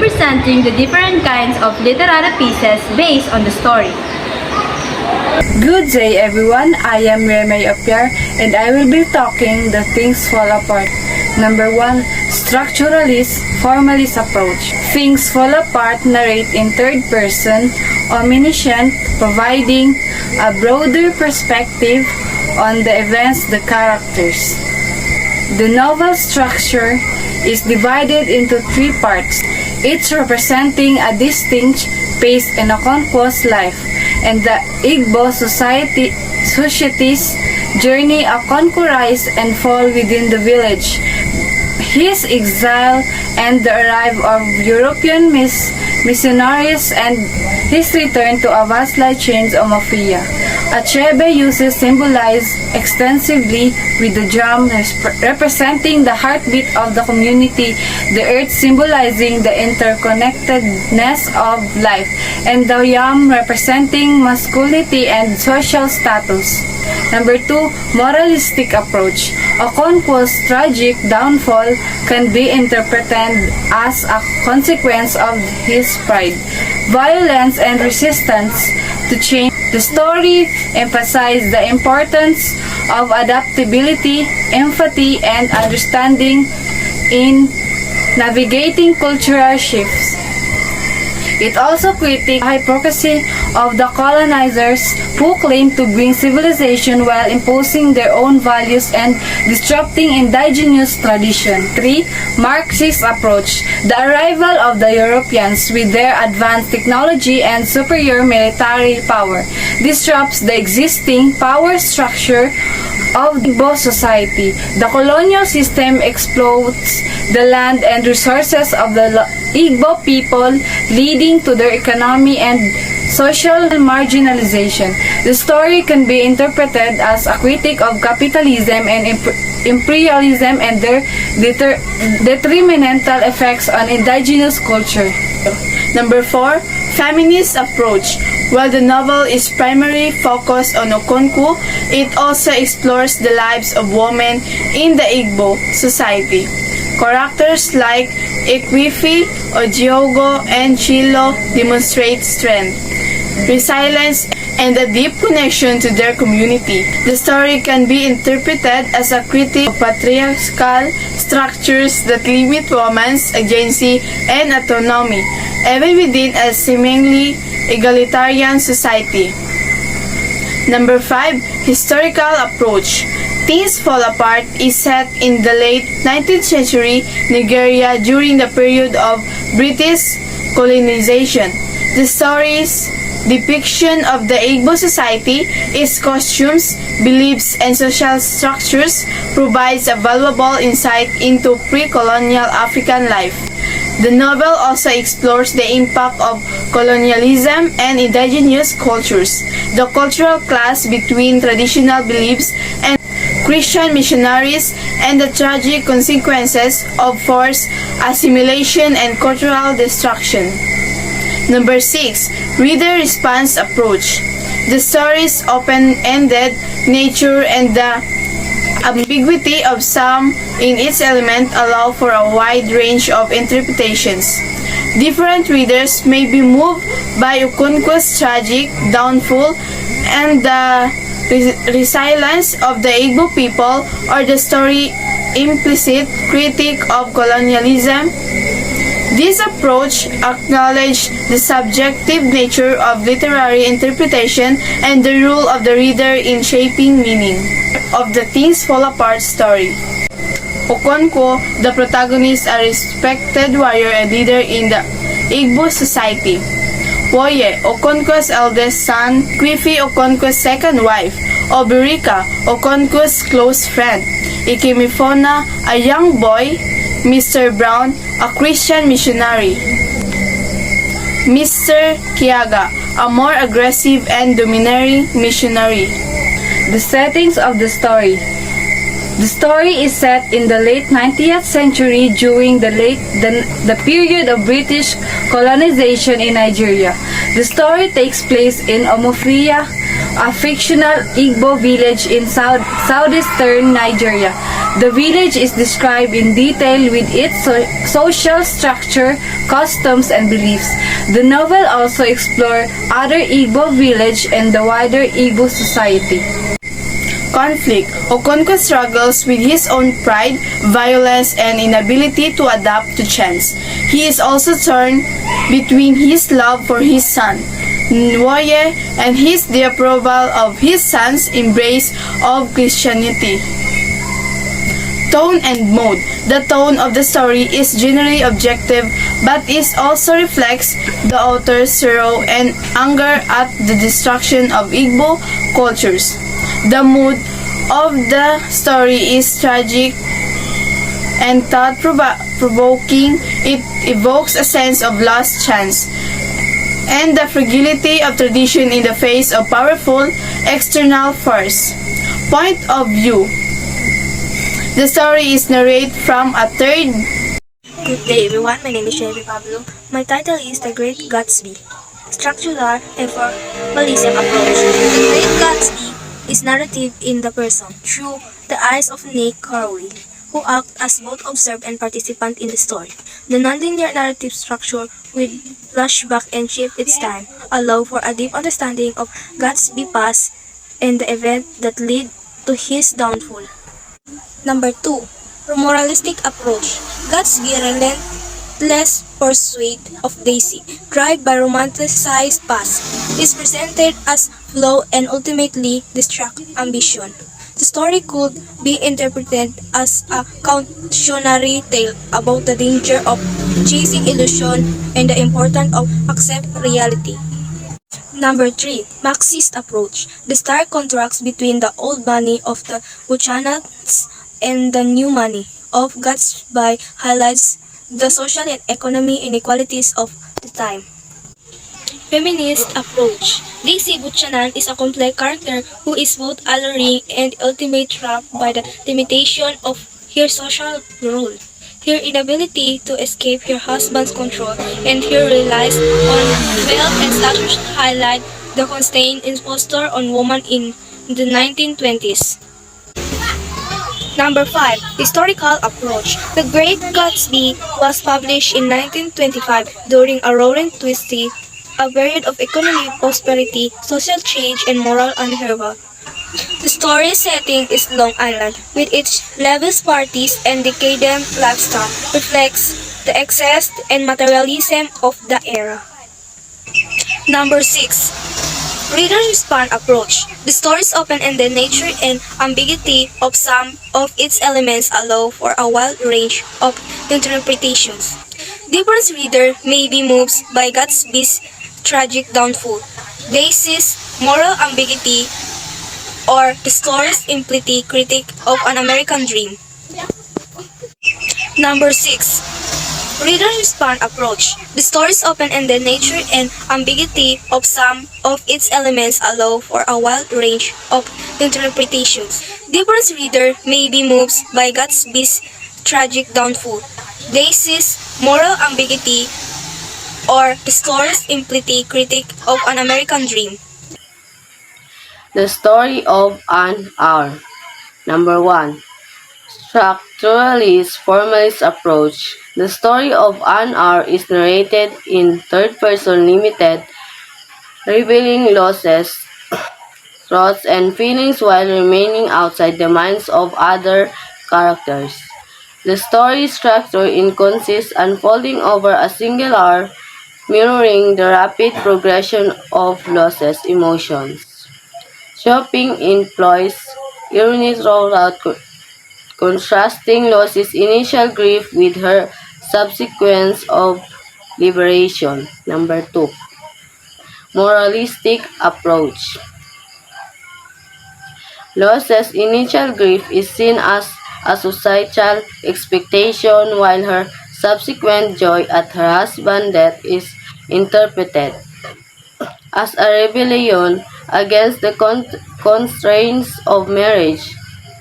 representing the different kinds of literary pieces based on the story. Good day everyone, I am Remay Apiar and I will be talking the things fall apart. Number 1. Structuralist, formalist approach. Things fall apart narrate in third person, omniscient, providing a broader perspective on the events, the characters. The novel structure is divided into 3 parts, each representing a distinct phase in Okonkwo's life and the Igbo society's journey. Okonkwo rise and fall within the village, his exile and the arrival of European missionaries and his return to a vastly changed Omofia. Achebe uses symbolize extensively with the drum representing the heartbeat of the community, the earth symbolizing the interconnectedness of life, and the yam representing masculinity and social status. Number 2. Moralistic approach. Okonkwo's tragic downfall can be interpreted as a consequence of his pride, violence, and resistance to change. The story emphasizes the importance of adaptability, empathy, and understanding in navigating cultural shifts. It also critiques the hypocrisy of the colonizers who claim to bring civilization while imposing their own values and disrupting indigenous tradition. 3. Marxist approach. The arrival of the Europeans with their advanced technology and superior military power disrupts the existing power structure of Igbo society. The colonial system exploits the land and resources of the Igbo people, leading to their economic and social marginalization. The story can be interpreted as a critique of capitalism and imperialism and their detrimental effects on indigenous culture. Number 4. Feminist approach. While the novel is primarily focused on Okonkwo, it also explores the lives of women in the Igbo society. Characters like Ekwifi, Ojiogo, and Chilo demonstrate strength, resilience, and a deep connection to their community. The story can be interpreted as a critique of patriarchal structures that limit women's agency and autonomy, even within a seemingly egalitarian society. Number 5. Historical approach. Things Fall Apart is set in the late 19th century Nigeria during the period of British colonization. The story's depiction of the Igbo society, its costumes, beliefs, and social structures provides a valuable insight into pre-colonial African life. The novel also explores the impact of colonialism and indigenous cultures, the cultural clash between traditional beliefs and Christian missionaries, and the tragic consequences of forced assimilation and cultural destruction. Number 6. Reader response approach. The story's open-ended nature and the ambiguity of some in its element allow for a wide range of interpretations. Different readers may be moved by Okonkwo's tragic downfall and the resilience of the Igbo people, or the story implicit critique of colonialism. This approach acknowledges the subjective nature of literary interpretation and the role of the reader in shaping meaning of the Things Fall Apart story. Okonkwo, the protagonist, a respected warrior and leader in the Igbo society. Woye, Okonkwo's eldest son, Kwifi, Okonkwo's second wife, Obirika, Okonkwo's close friend, Ikemefona, a young boy, Mr. Brown, a Christian missionary, Mr. Kiaga, a more aggressive and domineering missionary. The settings of the story. The story is set in the late 19th century during the period of British colonization in Nigeria. The story takes place in Omofia, a fictional Igbo village in southeastern Nigeria. The village is described in detail with its social structure, customs, and beliefs. The novel also explores other Igbo village and the wider Igbo society. Conflict. Okonkwo struggles with his own pride, violence, and inability to adapt to chance. He is also torn between his love for his son, Nwoye, and the approval of his son's embrace of Christianity. Tone and mode. The tone of the story is generally objective, but it also reflects the author's sorrow and anger at the destruction of Igbo cultures. The mood of the story is tragic and thought-provoking. It evokes a sense of lost chance and the fragility of tradition in the face of powerful external force. Point of view. The story is narrated from a third. Good day everyone, my name is Shelby Pablo. My title is The Great Gatsby. Structural and formalism approach. The Great Gatsby is narrative in the person, through the eyes of Nick Carraway, who act as both observer and participant in the story. The nonlinear narrative structure with flashback and shift its time allow for a deep understanding of Gatsby's past and the event that lead to his downfall. Number 2. Moralistic approach. Gatsby's relentless pursuit of Daisy, driven by romanticized past, is presented as flawed and ultimately destructive ambition. The story could be interpreted as a cautionary tale about the danger of chasing illusion and the importance of accept reality. Number 3. Marxist approach. The stark contrast between the old money of the Buchanans and the new money of Gatsby highlights the social and economic inequalities of the time. Feminist approach. Daisy Buchanan is a complex character who is both alluring and ultimately trapped by the limitation of her social role. Her inability to escape her husband's control and her reliance on wealth and status highlight the constant imposture on women in the 1920s. Number 5. Historical approach. The Great Gatsby was published in 1925 during a roaring twisty, a period of economic prosperity, social change, and moral upheaval. The story setting is Long Island, with its levis parties and decadent lifestyle, reflects the excess and materialism of the era. Number 6. Reader response approach. The story's open-ended nature and ambiguity of some of its elements allow for a wide range of interpretations. Different reader may be moved by Gatsby's tragic downfall, Daisy's moral ambiguity, or the story's implicit critique of an American dream. Number 6. Reader response approach. The story's open-ended nature and ambiguity of some of its elements allow for a wide range of interpretations. Different reader may be moved by Gatsby's tragic downfall, Daisy's moral ambiguity, or the story's implicit critique of an American dream. The story of an hour. Number 1. Structuralist formalist approach. The story of an hour is narrated in third-person limited, revealing losses, thoughts, and feelings while remaining outside the minds of other characters. The story structure consists unfolding over a single hour, mirroring the rapid progression of losses emotions. Shopping employs irony throughout, contrasting Lois's initial grief with her subsequence of liberation. Number 2. Moralistic approach. Lois's initial grief is seen as a societal expectation, while her subsequent joy at her husband's death is interpreted as a rebellion against the constraints of marriage.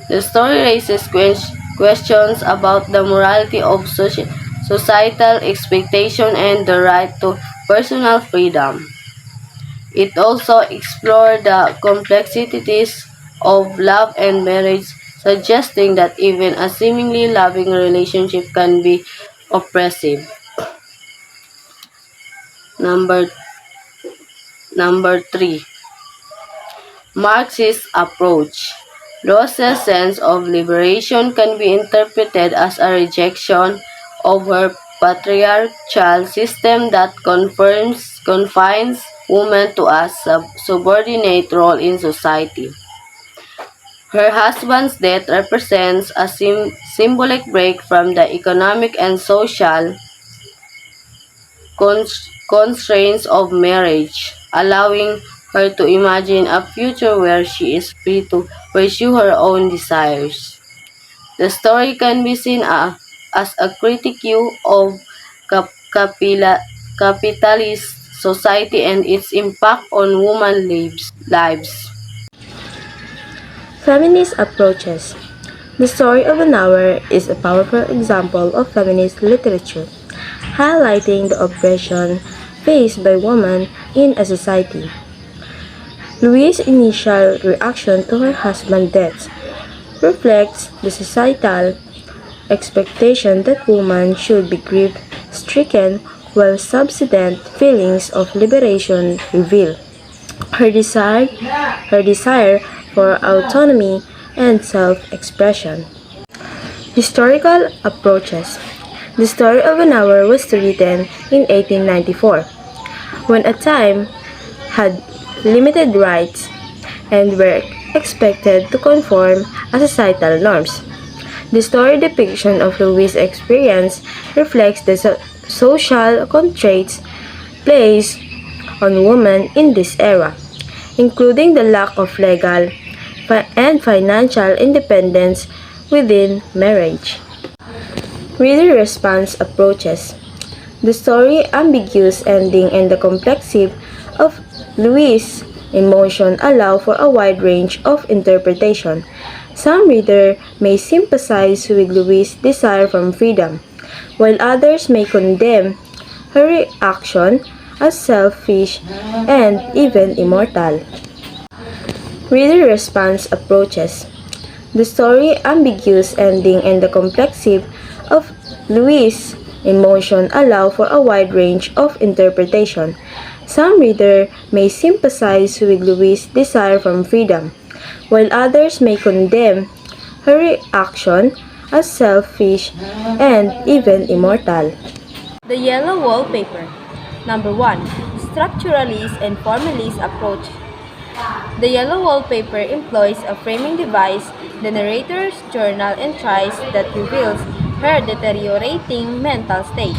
The story raises questions about the morality of societal expectation and the right to personal freedom. It also explored the complexities of love and marriage, suggesting that even a seemingly loving relationship can be oppressive. Number Number 3. Marxist approach. Rose's sense of liberation can be interpreted as a rejection of her patriarchal system that confines women to a subordinate role in society. Her husband's death represents a symbolic break from the economic and social constraints of marriage, allowing her to imagine a future where she is free to pursue her own desires. The story can be seen as a critique of capitalist society and its impact on women's lives. Feminist approaches. The Story of an Hour is a powerful example of feminist literature, highlighting the oppression faced by women in a society. Louise's initial reaction to her husband's death reflects the societal expectation that women should be grief-stricken while subsequent feelings of liberation reveal her desire for autonomy and self-expression. Historical approaches. The Story of an Hour was written in 1894, when a time had limited rights and were expected to conform to societal norms. The story depiction of Louis' experience reflects the social constraints placed on women in this era, including the lack of legal and financial independence within marriage. Reader response approaches. The story ambiguous ending and the complexity of Louis' emotion allow for a wide range of interpretation. Some reader may sympathize with Louis' desire for freedom, while others may condemn her reaction as selfish and even immoral. Reader response approaches. The story ambiguous ending and the complexity of Louis' emotion allow for a wide range of interpretation. Some reader may sympathize with Louis' desire for freedom, while others may condemn her reaction as selfish and even immoral. The Yellow Wallpaper. Number 1. Structuralist and formalist approach. The yellow wallpaper employs a framing device, the narrator's journal entries that reveals her deteriorating mental state.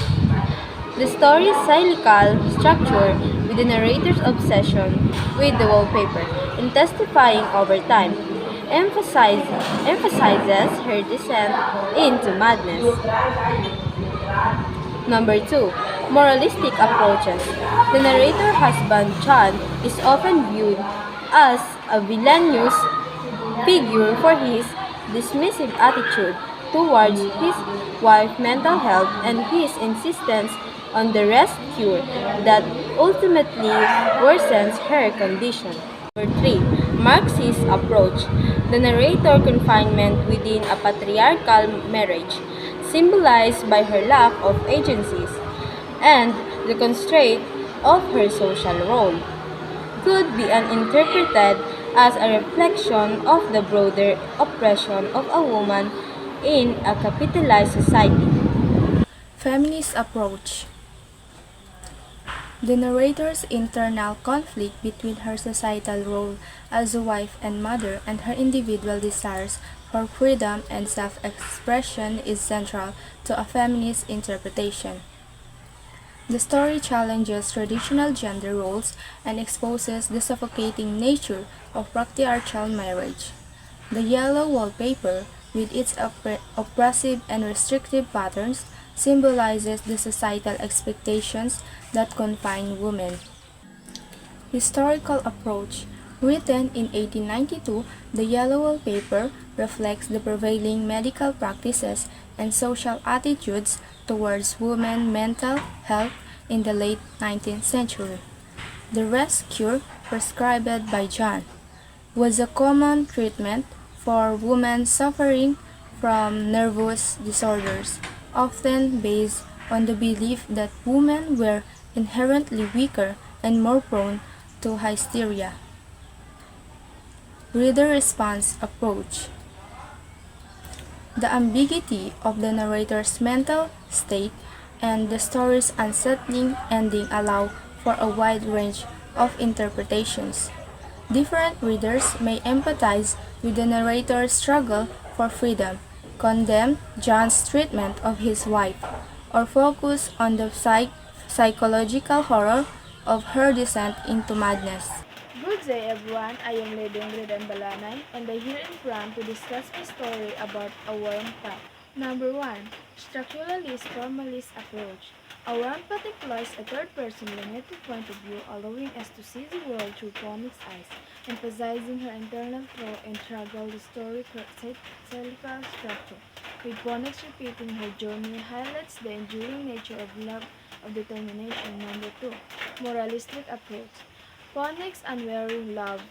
The story's cyclical structure, with the narrator's obsession with the wallpaper intensifying over time, emphasizes her descent into madness. Number 2. Moralistic approaches. The narrator husband John is often viewed as a villainous figure for his dismissive attitude towards his wife's mental health and his insistence on the rest cure that ultimately worsens her condition. Number 3. Marxist approach. The narrator confinement within a patriarchal marriage, symbolized by her lack of agencies and the constraint of her social role, could be interpreted as a reflection of the broader oppression of a woman in a capitalized society. Feminist approach. The narrator's internal conflict between her societal role as a wife and mother and her individual desires for freedom and self-expression is central to a feminist interpretation. The story challenges traditional gender roles and exposes the suffocating nature of patriarchal marriage. The yellow wallpaper, with its oppressive and restrictive patterns, symbolizes the societal expectations that confine women. Historical approach. Written in 1892, the yellow wallpaper reflects the prevailing medical practices and social attitudes towards women's mental health in the late 19th century. The rest cure prescribed by John was a common treatment for women suffering from nervous disorders, often based on the belief that women were inherently weaker and more prone to hysteria. Reader response approach. The ambiguity of the narrator's mental state and the story's unsettling ending allow for a wide range of interpretations. Different readers may empathize with the narrator's struggle for freedom, condemn John's treatment of his wife, or focus on the psychological horror of her descent into madness. Good day everyone, I am Lady Ingrid Balanan and I'm here in front to discuss my story about a warm path. Number 1. Structuralist Formalist Approach. A warm path employs a third-person limited point of view allowing us to see the world through Phoenix's eyes, emphasizing her internal through and struggle the story cyclical structure. With Phoenix repeating her journey highlights the enduring nature of love of determination. Number 2. Moralistic Approach. Phoenix's unwearying love.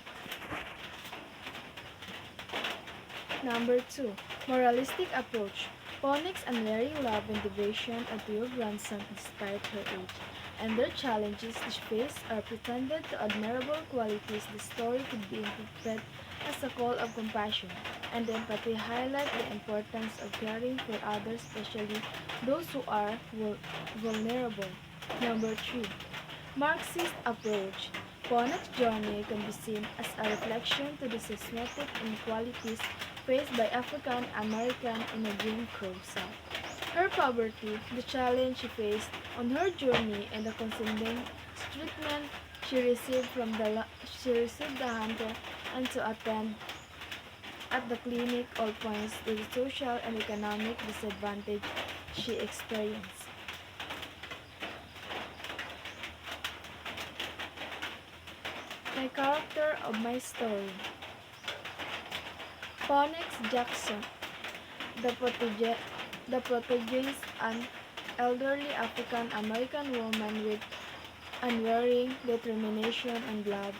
Number 2. Moralistic approach. Phoenix's unwearying love and devotion to your grandson despite her age, and their challenges she faced are pretended to admirable qualities. The story could be interpreted as a call of compassion and empathy, highlight the importance of caring for others, especially those who are vulnerable. Number 3. Marxist approach. Phoenix's journey can be seen as a reflection to the systematic inequalities faced by African Americans in a Jim Crow South. Her poverty, the challenge she faced on her journey, and the condescending treatment she received the hunter and to attend at the clinic all points to the social and economic disadvantage she experienced. My character of my story. Phoenix Jackson, the protagonist, an elderly African American woman with unwearying determination and love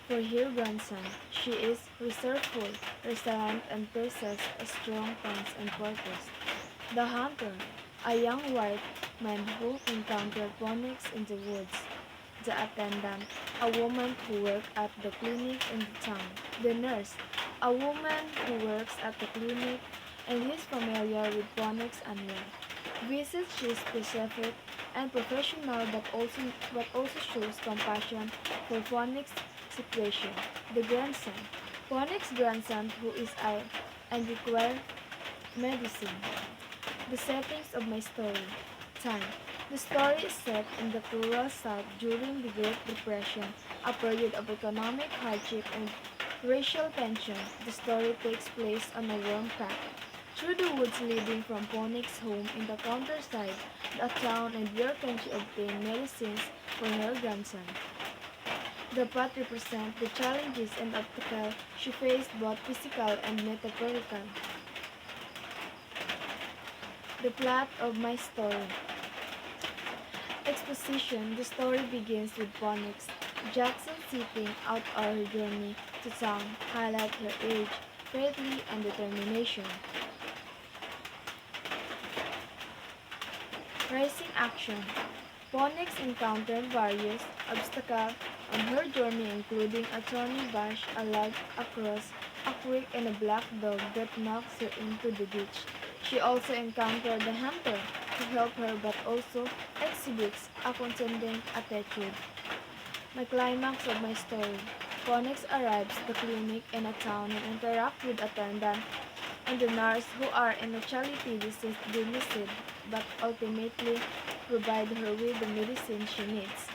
for her grandson. She is resourceful, resilient, and possesses a strong sense and purpose. The hunter, a young white man who encountered Phoenix in the woods. The attendant, a woman who works at the clinic in the town. The nurse, a woman who works at the clinic and is familiar with Phoenix and well. Visits she is specific and professional but also shows compassion for Phoenix's situation. The grandson, Phoenix's grandson who is ill and requires medicine. The settings of my story. Time. The story is set in the rural South during the Great Depression, a period of economic hardship and racial tension. The story takes place on a warm path through the woods leading from Phoenix's home in the countryside, the town, and where can she obtain medicines for her grandson. The path represents the challenges and obstacles she faced, both physical and metaphorical. The plot of my story. Exposition. The story begins with Phoenix Jackson setting out on her journey to town, highlight her age, faith, and determination. Rising action. Phoenix encountered various obstacles on her journey, including a thorny bush, a log across a creek, and a black dog that knocks her into the ditch. She also encountered the hunter, to help her but also exhibits a contending attitude. My climax of my story. Phoenix arrives at the clinic in a town and interacts with attendant and the nurse who are initially dismissive but ultimately provide her with the medicine she needs.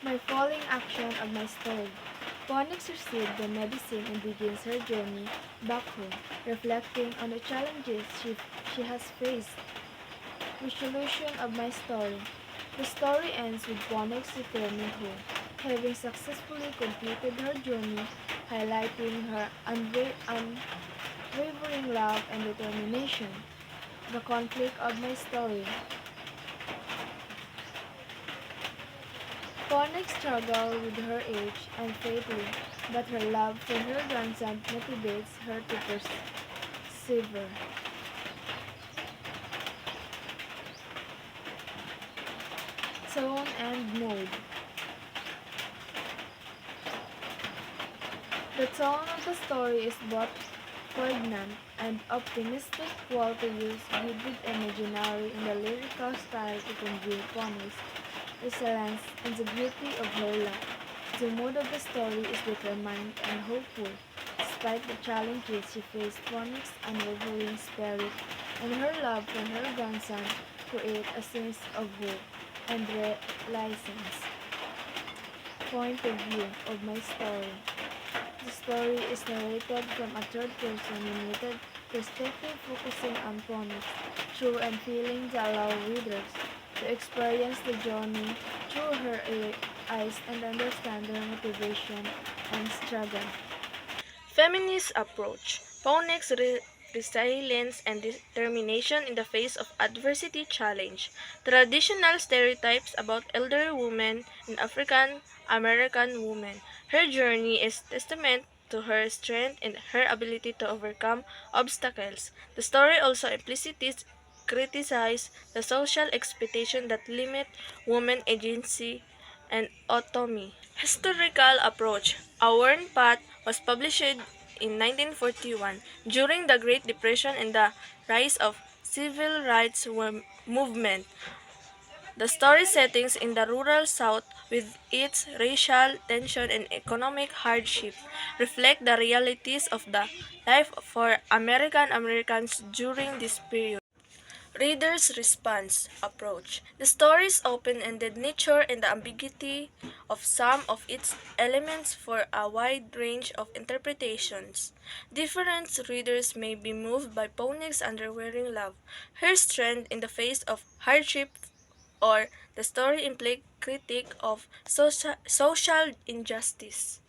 My falling action of my story. Phoenix receives the medicine and begins her journey back home, reflecting on the challenges she has faced. Resolution of my story. The story ends with Phoenix returning home, having successfully completed her journey, highlighting her unwavering love and determination. The conflict of my story. Phoenix struggles with her age and fatigue, but her love for her grandson motivates her to persevere. Tone and mood. The tone of the story is both poignant and optimistic, while to use vivid imaginary in the lyrical style to convey Pony's resilience and the beauty of her life. The mood of the story is determined and hopeful. Despite the challenges she faced, Pony's unwavering spirit and her love for her grandson create a sense of hope and resilience. Point of view of my story. The story is narrated from a third-person limited perspective focusing on Phoenix through and feelings that allow readers to experience the journey through her eyes and understand her motivation and struggle. Feminist approach. Phoenix resilience and determination in the face of adversity challenge. Traditional stereotypes about elder women and African American women. Her journey is testament to her strength and her ability to overcome obstacles. The story also implicitly criticizes the social expectations that limit women agency and autonomy. Historical approach. A Worn Path was published in 1941 during the Great Depression and the rise of civil rights movement. The story settings in the rural South with its racial tension and economic hardship reflect the realities of the life for American Americans during this period. Reader's response approach. The story's open-ended nature and the ambiguity of some of its elements for a wide range of interpretations. Different readers may be moved by Phoenix's unwavering love, her strength in the face of hardship, or the story implied critique of social injustice.